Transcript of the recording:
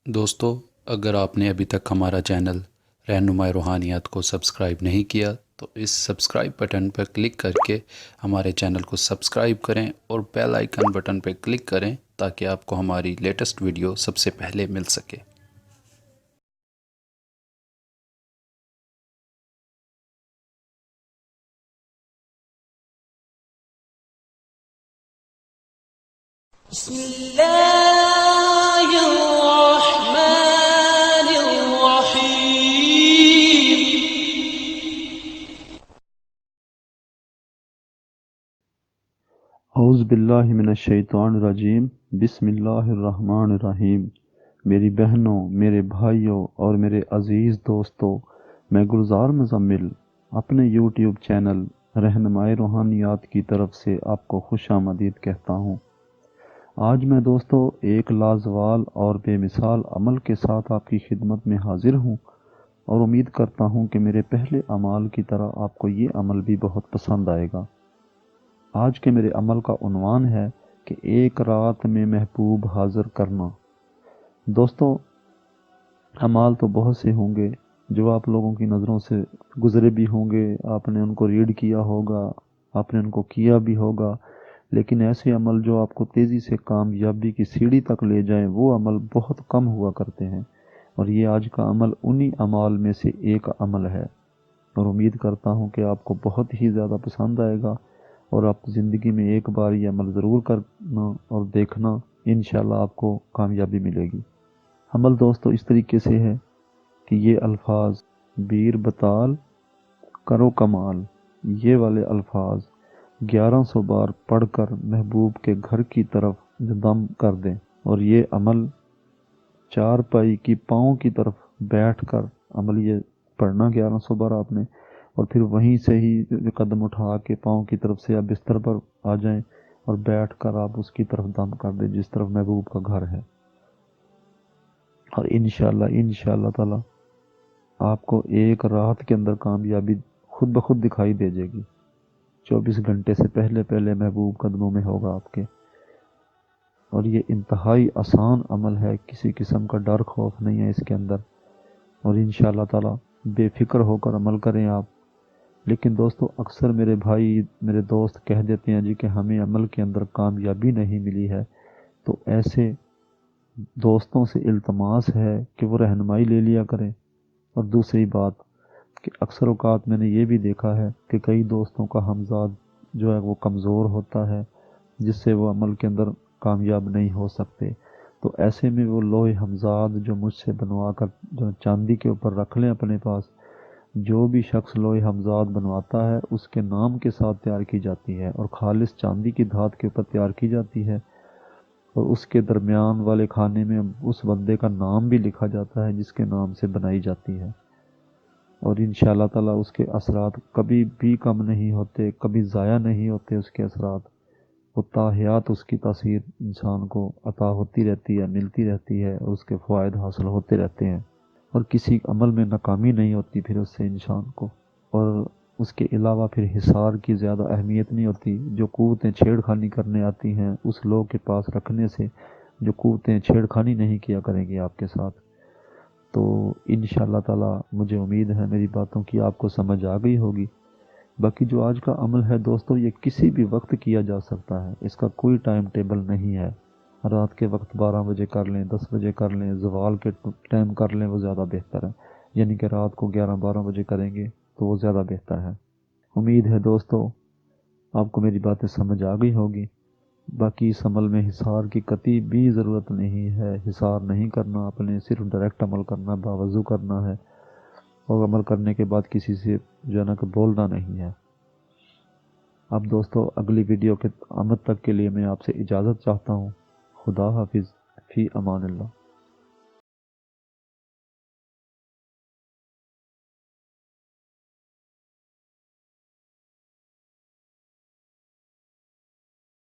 دوستو، اگر آپ نے ابھی تک ہمارا چینل رہنمائے روحانیات کو سبسکرائب نہیں کیا تو اس سبسکرائب بٹن پر کلک کر کے ہمارے چینل کو سبسکرائب کریں اور بیل آئیکن بٹن پر کلک کریں تاکہ آپ کو ہماری لیٹسٹ ویڈیو سب سے پہلے مل سکے۔ بسم الله الرحمن الرحيم اعوذ باللہ من الشیطان الرجیم۔ بسم اللہ الرحمن الرحیم۔ میری بہنوں، میرے بھائیوں اور میرے عزیز دوستوں، میں گلزار مزمل اپنے یوٹیوب چینل رہنمائے روحانیات کی طرف سے آپ کو خوش آمدید کہتا ہوں۔ آج میں دوستو ایک لازوال اور بے مثال عمل کے ساتھ آپ کی خدمت میں حاضر ہوں، اور امید کرتا ہوں کہ میرے پہلے اعمال کی طرح آپ کو یہ عمل بھی بہت پسند آئے گا۔ آج کے میرے عمل کا عنوان ہے کہ ایک رات میں محبوب حاضر کرنا۔ دوستو، اعمال تو بہت سے ہوں گے جو آپ لوگوں کی نظروں سے گزرے بھی ہوں گے، آپ نے ان کو ریڈ کیا ہوگا، آپ نے ان کو کیا بھی ہوگا، لیکن ایسے عمل جو آپ کو تیزی سے کامیابی کی سیڑھی تک لے جائیں وہ عمل بہت کم ہوا کرتے ہیں، اور یہ آج کا عمل انہی اعمال میں سے ایک عمل ہے، اور امید کرتا ہوں کہ آپ کو بہت ہی زیادہ پسند آئے گا، اور آپ زندگی میں ایک بار یہ عمل ضرور کرنا اور دیکھنا، انشاءاللہ آپ کو کامیابی ملے گی۔ عمل دوستو اس طریقے سے ہے کہ یہ الفاظ بیر بطال کرو کمال، یہ والے الفاظ 1100 بار پڑھ کر محبوب کے گھر کی طرف دم کر دیں، اور یہ عمل چار پائی کی پاؤں کی طرف بیٹھ کر عمل یہ پڑھنا 1100 بار آپ نے، اور پھر وہیں سے ہی قدم اٹھا کے پاؤں کی طرف سے آپ بستر پر آ جائیں اور بیٹھ کر آپ اس کی طرف دم کر دیں جس طرف محبوب کا گھر ہے، اور انشاءاللہ تعالی آپ کو ایک رات کے اندر کامیابی خود بخود دکھائی دے جائے گی۔ 24 گھنٹے سے پہلے پہلے محبوب قدموں میں ہوگا آپ کے، اور یہ انتہائی آسان عمل ہے، کسی قسم کا ڈر خوف نہیں ہے اس کے اندر، اور انشاءاللہ تعالی بے فکر ہو کر عمل کریں آپ۔ لیکن دوستو اکثر میرے بھائی میرے دوست کہہ دیتے ہیں جی کہ ہمیں عمل کے اندر کامیابی نہیں ملی ہے، تو ایسے دوستوں سے التماس ہے کہ وہ رہنمائی لے لیا کریں۔ اور دوسری بات کہ اکثر اوقات میں نے یہ بھی دیکھا ہے کہ کئی دوستوں کا ہمزاد جو ہے وہ کمزور ہوتا ہے، جس سے وہ عمل کے اندر کامیاب نہیں ہو سکتے، تو ایسے میں وہ لوح ہمزاد جو مجھ سے بنوا کر جو چاندی کے اوپر رکھ لیں اپنے پاس، جو بھی شخص لوح ہمزاد بنواتا ہے اس کے نام کے ساتھ تیار کی جاتی ہے، اور خالص چاندی کی دھات کے اوپر تیار کی جاتی ہے، اور اس کے درمیان والے کھانے میں اس بندے کا نام بھی لکھا جاتا ہے جس کے نام سے بنائی جاتی ہے، اور انشاءاللہ تعالی اس کے اثرات کبھی بھی کم نہیں ہوتے، کبھی ضائع نہیں ہوتے اس کے اثرات، وہ تا حیات اس کی تاثیر انسان کو عطا ہوتی رہتی ہے، ملتی رہتی ہے، اور اس کے فوائد حاصل ہوتے رہتے ہیں، اور کسی عمل میں ناکامی نہیں ہوتی پھر اس سے انسان کو، اور اس کے علاوہ پھر حصار کی زیادہ اہمیت نہیں ہوتی، جو قوتیں چھیڑ خانی کرنے آتی ہیں اس لوگ کے پاس رکھنے سے جو قوتیں چھیڑ خانی نہیں کیا کریں گی آپ کے ساتھ۔ تو انشاءاللہ تعالی مجھے امید ہے میری باتوں کی آپ کو سمجھ آ گئی ہوگی۔ باقی جو آج کا عمل ہے دوستو یہ کسی بھی وقت کیا جا سکتا ہے، اس کا کوئی ٹائم ٹیبل نہیں ہے، رات کے وقت 12 بجے کر لیں، 10 بجے کر لیں، زوال کے ٹائم کر لیں، وہ زیادہ بہتر ہے، یعنی کہ رات کو 11-12 بجے کریں گے تو وہ زیادہ بہتر ہے۔ امید ہے دوستو آپ کو میری باتیں سمجھ آ گئی ہوگی۔ باقی اس عمل میں حصار کی قطعی بھی ضرورت نہیں ہے، حصار نہیں کرنا، اپنے صرف ڈائریکٹ عمل کرنا، باوضو کرنا ہے، اور عمل کرنے کے بعد کسی سے جو ہے نا کہ بولنا نہیں ہے۔ اب دوستو اگلی ویڈیو کے آمد تک کے لیے میں آپ سے اجازت چاہتا ہوں۔ خدا حافظ، فی امان اللہ۔